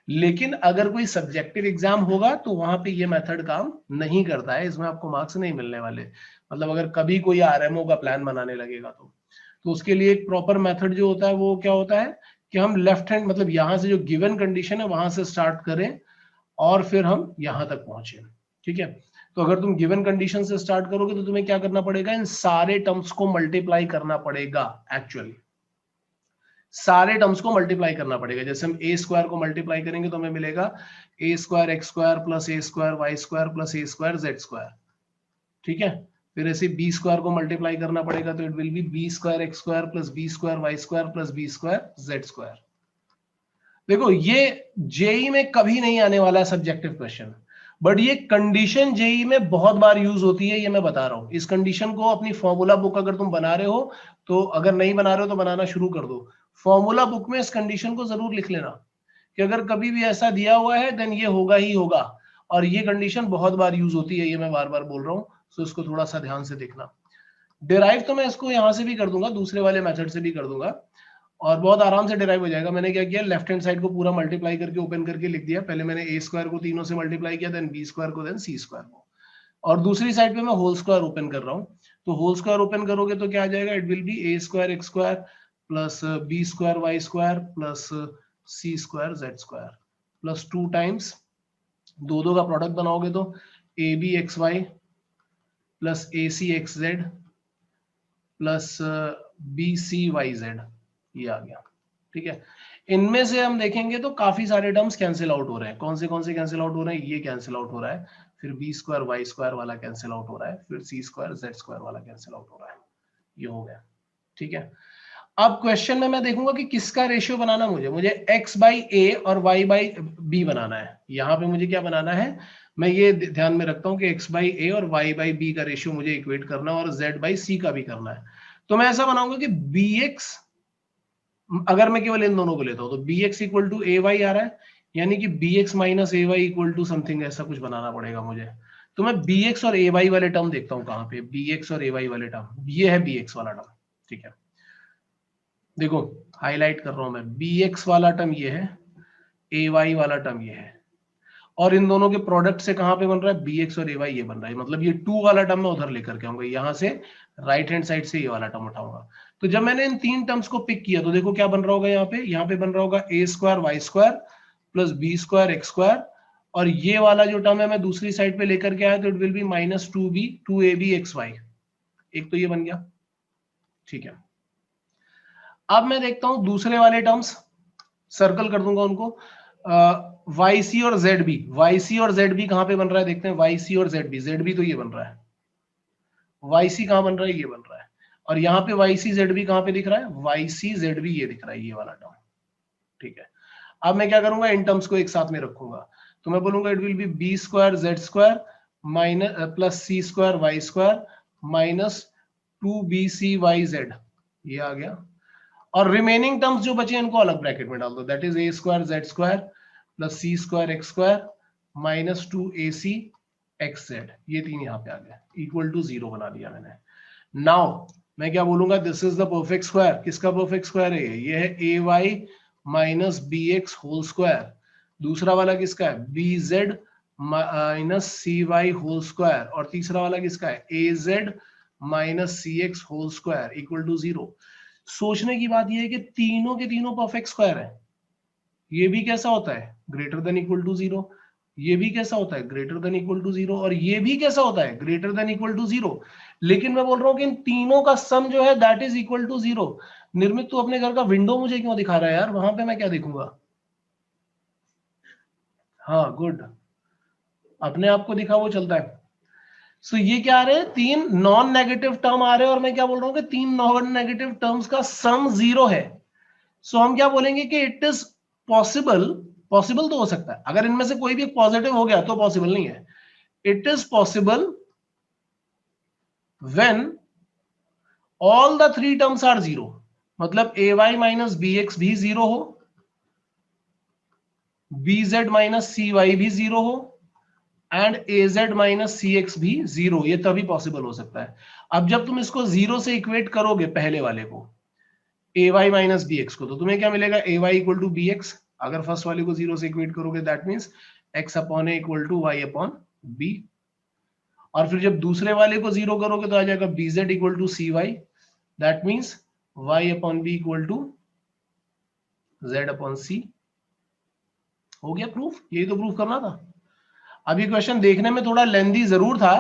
लेकिन अगर कोई सब्जेक्टिव एग्जाम होगा तो वहां पे ये मेथड काम नहीं करता है, इसमें आपको मार्क्स नहीं मिलने वाले। मतलब अगर कभी कोई RMO का प्लान बनाने लगेगा तो उसके लिए एक प्रॉपर मेथड जो होता है वो क्या होता है कि हम लेफ्ट हैंड, मतलब यहां से जो गिवन कंडीशन है वहां से स्टार्ट करें और फिर हम यहां तक पहुंचे, ठीक है। तो अगर तुम गिवन कंडीशन से स्टार्ट करोगे तो तुम्हें क्या करना पड़ेगा, इन सारे टर्म्स को मल्टीप्लाई करना पड़ेगा। एक्चुअली सारे टर्म्स को मल्टीप्लाई करना पड़ेगा। जैसे हम a स्क्वायर को मल्टीप्लाई करेंगे तो हमें मिलेगा a square x square plus a square y square plus a square z square, ठीक है। फिर ऐसे b स्क्वायर को मल्टीप्लाई करना पड़ेगा तो it will be b square x square plus b square y square plus b square z square. देखो ये जेई में कभी नहीं आने वाला है सब्जेक्टिव क्वेश्चन, बट ये कंडीशन जेई में बहुत बार यूज होती है, ये मैं बता रहा हूं। इस कंडीशन को अपनी फॉर्मूला बुक अगर तुम बना रहे हो तो, अगर नहीं बना रहे हो तो बनाना शुरू कर दो। फॉर्मूला बुक में इस कंडीशन को जरूर लिख लेना कि अगर कभी भी ऐसा दिया हुआ है देन ये होगा ही होगा, और ये कंडीशन बहुत बार यूज होती है, ये मैं बार बार बोल रहा हूं, सो इसको थोड़ा सा ध्यान से देखना। डिराइव तो मैं इसको यहां से भी कर दूंगा, दूसरे वाले मेथड से भी कर दूंगा और बहुत आराम से डिराइव हो जाएगा। मैंने क्या किया, लेफ्ट हैंड साइड को पूरा मल्टीप्लाई करके ओपन करके लिख दिया। पहले मैंने a स्क्वायर को तीनों से मल्टीप्लाई किया, देन b स्क्वायर को, देन c स्क्वायर को, और दूसरी साइड पे मैं होल स्क्वायर ओपन कर रहा हूं। तो होल स्क्वायर ओपन करोगे तो क्या आ जाएगा, it will be a square x square plus b square y square plus c square z square plus 2 times दो दो का प्रोडक्ट बनाओगे तो ab x y plus ac x z plus bc y z, ये आ गया, ठीक है। इनमें से हम देखेंगे तो काफी सारे टर्म्स कैंसिल आउट हो रहे हैं। कौन से कैंसिल आउट हो रहे हैं, ये कैंसिल आउट हो रहा है, फिर बी स्क्वायर वाई स्क्वायर वाला कैंसिल आउट हो रहा है, फिर सी स्क्वायर जेड स्क्वायर वाला कैंसिल आउट हो रहा है, ये हो गया, ठीक है। अब क्वेश्चन में मैं देखूंगा कि किसका रेशियो बनाना, मुझे x बाई ए और y बाई बी बनाना है। यहाँ पे मुझे क्या बनाना है, मैं ये ध्यान में रखता हूँ कि x बाई ए और y बाई बी का रेशियो मुझे इक्वेट करना है और z बाई सी का भी करना है। तो मैं ऐसा बनाऊंगा कि bx, अगर मैं केवल इन दोनों को लेता हूं तो bx equal to A Y आ रहा है, यानी कि bx minus A Y equal to something, ऐसा कुछ बनाना पड़ेगा मुझे। तो मैं bx और ए वाई वाले टर्म देखता हूं कहां पे, bx और ए वाई वाले टर्म, ये है bx वाला टर्म, ठीक है। देखो हाईलाइट कर रहा हूं मैं, bx वाला टर्म ये है, ए वाई वाला टर्म ये है, और इन दोनों के प्रोडक्ट से कहां पे बन रहा है, bx और ए वाई ये बन रहा है। मतलब ये 2 वाला टर्म मैं उधर लेकर के आऊंगा, यहां से राइट हैंड साइड से ये वाला टर्म उठाऊंगा। तो जब मैंने इन तीन टर्म्स को पिक किया तो देखो क्या बन रहा होगा, यहाँ पे बन रहा होगा a square y square plus b square x square, और ये वाला जो टर्म है मैं दूसरी साइड पे लेकर के आया तो it will be minus 2b 2ab x y. एक तो ये बन गया, ठीक है। अब मैं देखता हूं दूसरे वाले टर्म्स, सर्कल कर दूंगा उनको, वाई सी और जेड बी। वाई सी और जेड बी कहां पे बन रहा है, देखते हैं, वाई सी और जेड बी तो ये बन रहा है, वाई सी कहां बन रहा है, ये बन रहा है, और यहाँ पे वाई सी जेड बी कहां पे दिख रहा है, वाई सी जेड बी ये दिख रहा है, ये वाला टर्म, ठीक है। अब मैं क्या करूंगा, इन टर्म्स को एक साथ में रखूंगा, तो मैं बोलूंगा it will be b square z square minus plus c square y square minus 2bc y z, ये आ गया। और रिमेनिंग टर्म्स जो बचे इनको अलग ब्रैकेट में डाल दो, that is a square z square plus c square x square minus 2ac x z, ये तीन यहाँ पे आ गए, इक्वल टू 0 बना दिया मैंने। नाउ मैं क्या बोलूंगा, this is the perfect square. किसका परफेक्ट स्क्वायर है, ये है A Y minus B X whole square. दूसरा वाला किसका है, B Z minus C Y whole square, और तीसरा वाला किसका है, A Z minus C X whole square equal to 0। सोचने की बात यह है कि तीनों के तीनों परफेक्ट स्क्वायर है, ये भी कैसा होता है ग्रेटर देन इक्वल टू 0, ये भी कैसा होता है ग्रेटर देन इक्वल टू 0, और ये भी कैसा होता है ग्रेटर देन इक्वल टू 0। लेकिन मैं बोल रहा हूं कि इन तीनों का सम जो है दैट इज इक्वल टू 0। निर्मित, तू अपने घर का विंडो मुझे क्यों दिखा रहा है यार, वहां पे मैं क्या देखूंगा? हाँ गुड, अपने आप को दिखा, वो चलता है। सो ये क्या आ रहे हैं, तीन नॉन नेगेटिव टर्म आ रहे हैं, और मैं क्या बोल रहा हूं कि तीन नॉन नेगेटिव टर्म्स का सम 0 है। सो हम क्या बोलेंगे कि इट इज पॉसिबल, पॉसिबल तो हो सकता है, अगर इनमें से कोई भी पॉजिटिव हो गया तो पॉसिबल नहीं है। It is possible when all the three terms are 0, मतलब ay माइनस bx भी 0 हो, bz माइनस cy भी 0 हो, एंड az माइनस cx भी 0, ये तभी पॉसिबल हो सकता है। अब जब तुम इसको 0 से इक्वेट करोगे पहले वाले को, ay माइनस bx को, तो तुम्हें क्या मिलेगा, ay इक्वल टू bx। अगर फर्स्ट वाले को 0 से इक्वेट करोगे that means x upon a equal to y upon b। और फिर जब दूसरे वाले को 0 करोगे तो आ जाएगा bz equal to cy, that means y upon b equal to z upon c। हो गया प्रूफ, यही तो प्रूफ करना था। अभी क्वेश्चन देखने में थोड़ा लेंदी जरूर था,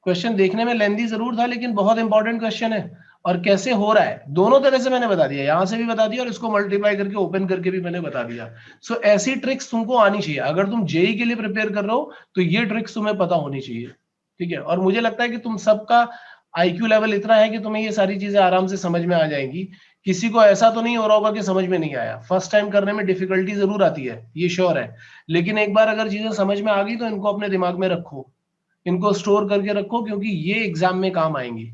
क्वेश्चन देखने में लेंदी जरूर था, लेकिन बहुत इंपॉर्टेंट क्वेश्चन है। और कैसे हो रहा है दोनों तरह से मैंने बता दिया, यहां से भी बता दिया और इसको मल्टीप्लाई करके ओपन करके भी मैंने बता दिया। सो ऐसी ट्रिक्स तुमको आनी चाहिए, अगर तुम जेई के लिए प्रिपेयर कर रहे हो तो ये ट्रिक्स तुम्हें पता होनी चाहिए, ठीक है। और मुझे लगता है कि तुम सबका आईक्यू लेवल इतना है कि तुम्हें ये सारी चीजें आराम से समझ में आ जाएंगी। किसी को ऐसा तो नहीं हो रहा होगा कि समझ में नहीं आया, फर्स्ट टाइम करने में डिफिकल्टी जरूर आती है, ये श्योर है। लेकिन एक बार अगर चीजें समझ में आ गई तो इनको अपने दिमाग में रखो, इनको स्टोर करके रखो, क्योंकि ये एग्जाम में काम आएंगी।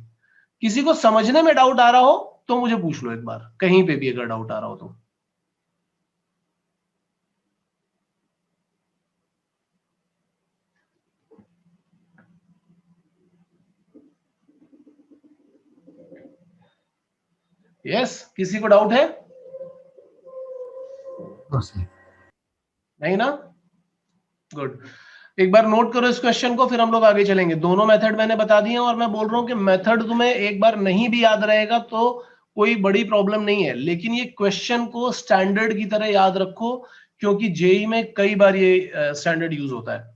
किसी को समझने में डाउट आ रहा हो तो मुझे पूछ लो एक बार, कहीं पे भी अगर डाउट आ रहा हो तो। यस, किसी को डाउट है? नहीं ना, गुड। एक बार नोट करो इस क्वेश्चन को, फिर हम लोग आगे चलेंगे। दोनों मेथड मैंने बता दिए हैं, और मैं बोल रहा हूं कि मेथड तुम्हें एक बार नहीं भी याद रहेगा तो कोई बड़ी प्रॉब्लम नहीं है, लेकिन ये क्वेश्चन को स्टैंडर्ड की तरह याद रखो, क्योंकि जेई में कई बार ये स्टैंडर्ड यूज होता है।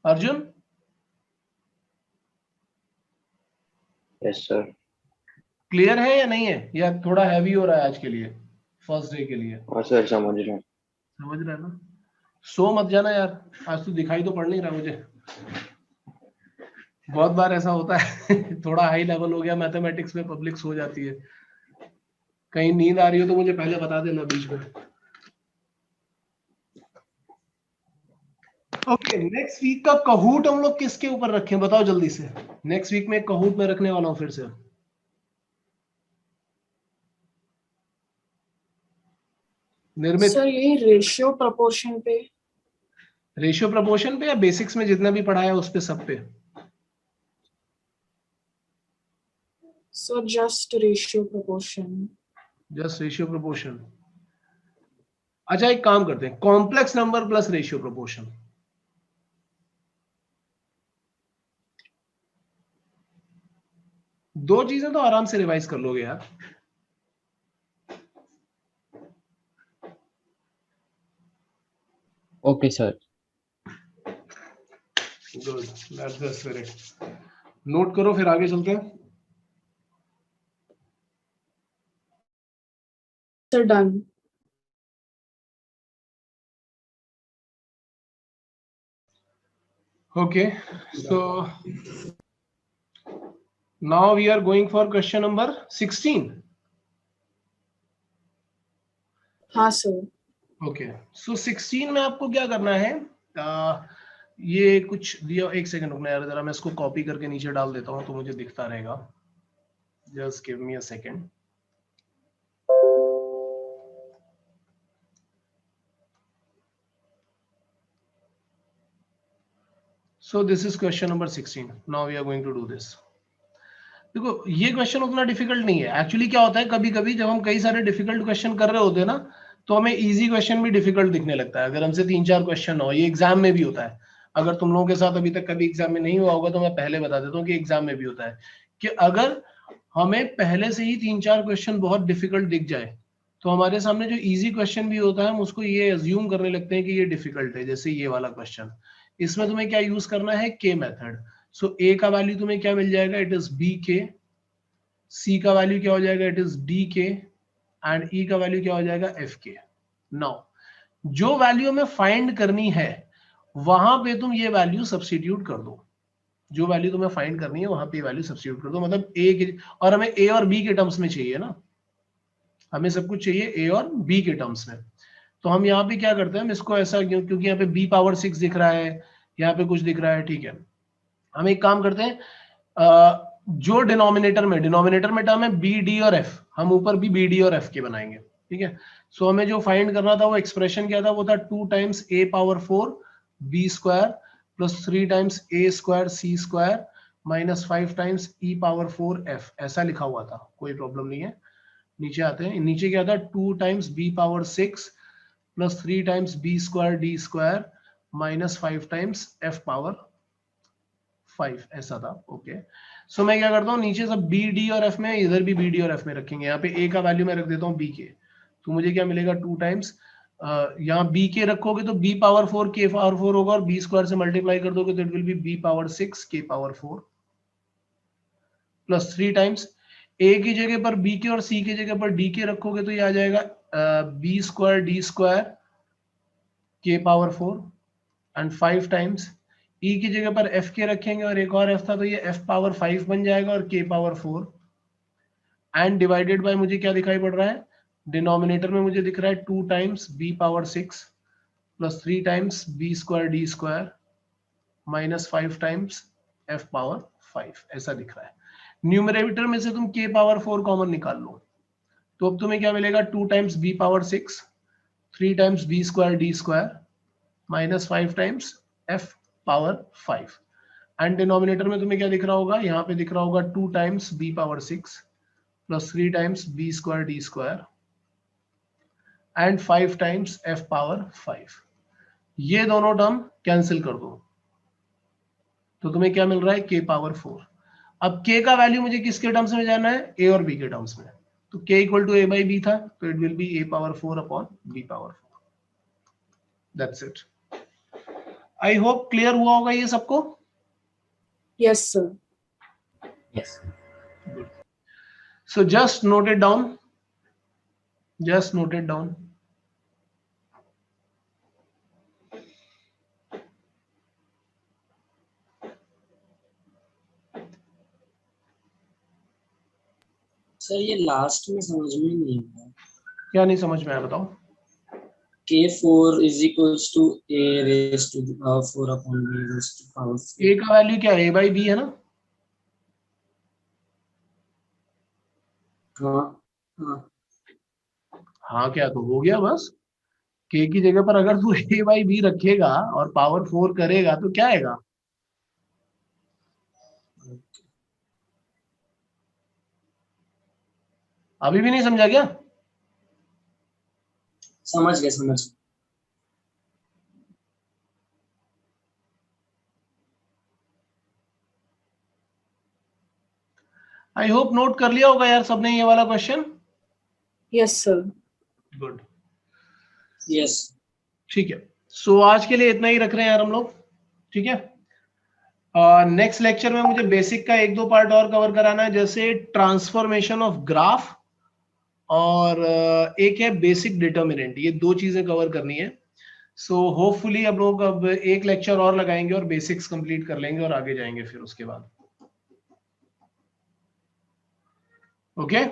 Arjun, yes sir. क्लियर है या नहीं है, या थोड़ा हैवी हो रहा है आज के लिए, फर्स्ट डे के लिए? हाँ सर, समझ रहे हैं। समझ रहे हैं ना? सो मत जाना यार, आज तो दिखाई तो पड़ नहीं रहा मुझे। बहुत बार ऐसा होता है थोड़ा हाई लेवल हो गया मैथमेटिक्स में, पब्लिक सो जाती है। कहीं नींद आ रही हो तो मुझे पहले बता देना बीच में। ओके, नेक्स्ट वीक का कहूट हम लोग किसके ऊपर रखें, बताओ जल्दी से। नेक्स्ट वीक में कहूट में रखने वाला हूं फिर से। निर्मित, सर यही रेशियो प्रोपोर्शन पे। रेशियो प्रपोर्शन पे या बेसिक्स में जितना भी पढ़ाया उस पे, सब पे? Sir just ratio proportion. Just ratio proportion. अच्छा एक काम करते हैं, complex number plus ratio proportion. दो चीजें तो आराम से रिवाइज कर लोगे यार। Okay sir. Good, that's the spirit. Note करो, फिर आगे चलते हैं। Sir done. Okay, so now we are going for question number 16. हाँ सर। Okay, so 16 में आपको क्या करना है, ये कुछ दिया, एक सेकंड रुकना यार, जरा मैं इसको कॉपी करके नीचे डाल देता हूँ तो मुझे दिखता रहेगा। Just give me a second. So this is question number 16. Now we are going to do this. देखो ये क्वेश्चन उतना डिफिकल्ट नहीं है. एक्चुअली क्या होता है, कभी कभी जब हम कई सारे डिफिकल्ट क्वेश्चन कर रहे होते हैं ना, तो हमें इजी क्वेश्चन भी डिफिकल्ट दिखने लगता है. अगर हमसे 3-4 क्वेश्चन हो, ये एग्जाम में भी होता है. अगर तुम लोगों के साथ अभी तक कभी एग्जाम में नहीं हुआ होगा तो मैं पहले बता देता हूँ कि एग्जाम में भी होता है कि अगर हमें पहले से ही 3-4 क्वेश्चन बहुत डिफिकल्ट दिख जाए तो हमारे सामने जो इजी क्वेश्चन भी होता है हम उसको ये अज्यूम करने लगते हैं कि ये डिफिकल्ट है. जैसे ये वाला क्वेश्चन, इसमें तुम्हें क्या यूज करना है, के मेथड. सो ए का वैल्यू तुम्हें क्या मिल जाएगा, इट इज बी के. सी का वैल्यू क्या हो जाएगा, इट इज डी के. एंड ई का वैल्यू क्या हो जाएगा, एफ के. नाउ जो वैल्यू हमें फाइंड करनी है वहां पे तुम ये वैल्यू सब्स्टिट्यूट कर दो. जो वैल्यू तुम्हें फाइंड करनी है वहां पे वैल्यू सब्स्टिट्यूट कर दो. मतलब ए के, और हमें ए और बी के टर्म्स में चाहिए ना, हमें सब कुछ चाहिए ए और बी के टर्म्स में. तो हम यहाँ पे क्या करते हैं, हम इसको ऐसा, क्योंकि यहाँ पे b पावर 6 दिख रहा है, यहाँ पे कुछ दिख रहा है, ठीक है. हम एक काम करते हैं, जो डिनोमिनेटर में टर्म है बी डी और एफ, हम ऊपर भी बी डी और एफ के बनाएंगे, ठीक है. सो हमें जो फाइंड करना था वो एक्सप्रेशन क्या था, वो था 2 times a power 4 b square plus 3 times a square c square minus 5 times e power 4 f. ऐसा लिखा हुआ था, कोई प्रॉब्लम नहीं है. नीचे आते हैं, नीचे क्या था, 2 times b power 6 plus 3 times b square d square minus 5 times f power 5, ऐसा था. ओके. सो मैं क्या करता हूँ, नीचे सब b d और f में, इधर भी b d और f में रखेंगे. यहाँ पे a का वैल्यू मैं रख देता हूँ b के, तो मुझे क्या मिलेगा, 2 टाइम्स, यहाँ b के रखोगे तो b पावर 4 k पावर 4 होगा, और b स्क्वायर से मल्टीप्लाई कर दोगे तो it will be b power 6 k power 4 plus 3 times a की जगह पर b के और c की जगह पर d के रखोगे तो ये आ जाएगा b square d square k power 4 and 5 times e की जगह पर f के रखेंगे और एक और f था तो ये f पावर 5 बन जाएगा और k power 4 and divided by, मुझे क्या दिखाई पड़ रहा है, डिनोमिनेटर में मुझे दिख रहा है 2 times b power 6 plus 3 times b square d square minus 5 times f power 5, ऐसा दिख रहा है. न्यूमरेटर में से तुम k पावर 4 कॉमन निकाल लो तो अब तुम्हें क्या मिलेगा, 2 times b power 6, 3 times b square d square minus 5 times f power 5. And denominator में तुम्हें क्या दिख रहा होगा, यहाँ पे दिख रहा होगा 2 times b power 6 plus 3 times b square d square and 5 times f power 5. ये दोनों टर्म कैंसिल कर दो तो तुम्हें क्या मिल रहा है, k पावर 4. अब k का वैल्यू मुझे किसके टर्म्स में जाना है, a और b के टर्म्स में. तो k equal to a by b था तो it will be a power 4 upon b power 4. That's it. I hope clear हुआ होगा ये सबको. Yes, sir. Yes. So just note it down. Just note it down. Sir ये last में समझ में नहीं आया. क्या नहीं समझ में आया बताओ. K4 is equals to a raised to the power 4 upon b raised to power 4. a का वैल्यू क्या है, a बाई b है ना. हाँ हाँ. हाँ क्या, तो हो गया बस. k की जगह पर अगर तू a बाई b रखेगा और पावर 4 करेगा तो क्या आएगा, अभी भी नहीं समझा क्या. समझ गया समझ गया. आई होप नोट कर लिया होगा यार सबने ये वाला question. Yes, sir. Good. Yes. ठीक है. सो आज के लिए इतना ही रख रहे हैं यार हम लोग, ठीक है. नेक्स्ट लेक्चर में मुझे बेसिक का 1-2 पार्ट और कवर कराना है, जैसे ट्रांसफॉर्मेशन ऑफ ग्राफ और एक है बेसिक डिटर्मिनेंट. ये 2 चीजें कवर करनी है. सो होपफुली अब लोग अब एक लेक्चर और लगाएंगे और बेसिक्स कंप्लीट कर लेंगे और आगे जाएंगे फिर उसके बाद. Okay.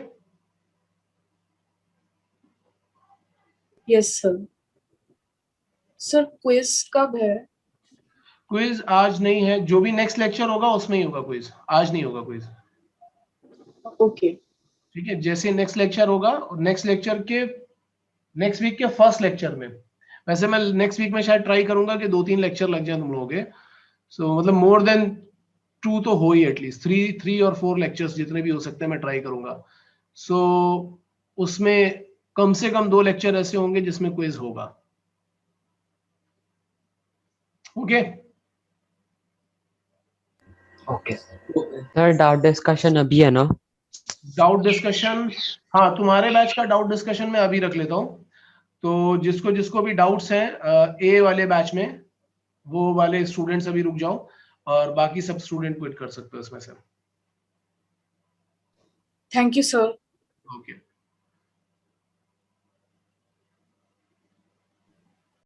Yes, sir. Sir, quiz कब है? क्विज आज नहीं है, जो भी नेक्स्ट लेक्चर होगा उसमें ही होगा क्विज, आज नहीं होगा क्विज. Okay. ठीक है. जैसे नेक्स्ट लेक्चर होगा, नेक्स्ट लेक्चर के नेक्स्ट वीक के फर्स्ट लेक्चर में, वैसे मैं नेक्स्ट वीक में शायद ट्राई करूंगा कि 2-3 लेक्चर लग जाए तुम लोगों के. सो मतलब मोर देन 2 तो हो ही एटलीस्ट 3 और 4 लेक्चर्स जितने भी हो सकते हैं मैं ट्राई करूंगा. सो उसमें कम से कम 2 लेक्चर ऐसे होंगे जिसमें क्विज होगा. Okay. Okay Okay. Sir, doubt discussion अभी है ना? डाउट डिस्कशन, हाँ तुम्हारे बैच का डाउट डिस्कशन मैं अभी रख लेता हूँ. तो जिसको जिसको भी डाउट्स हैं ए वाले बैच में, वो वाले स्टूडेंट्स अभी रुक जाओ, और बाकी सब स्टूडेंट क्विट कर सकते हो इसमें से. Thank you, sir. ओके.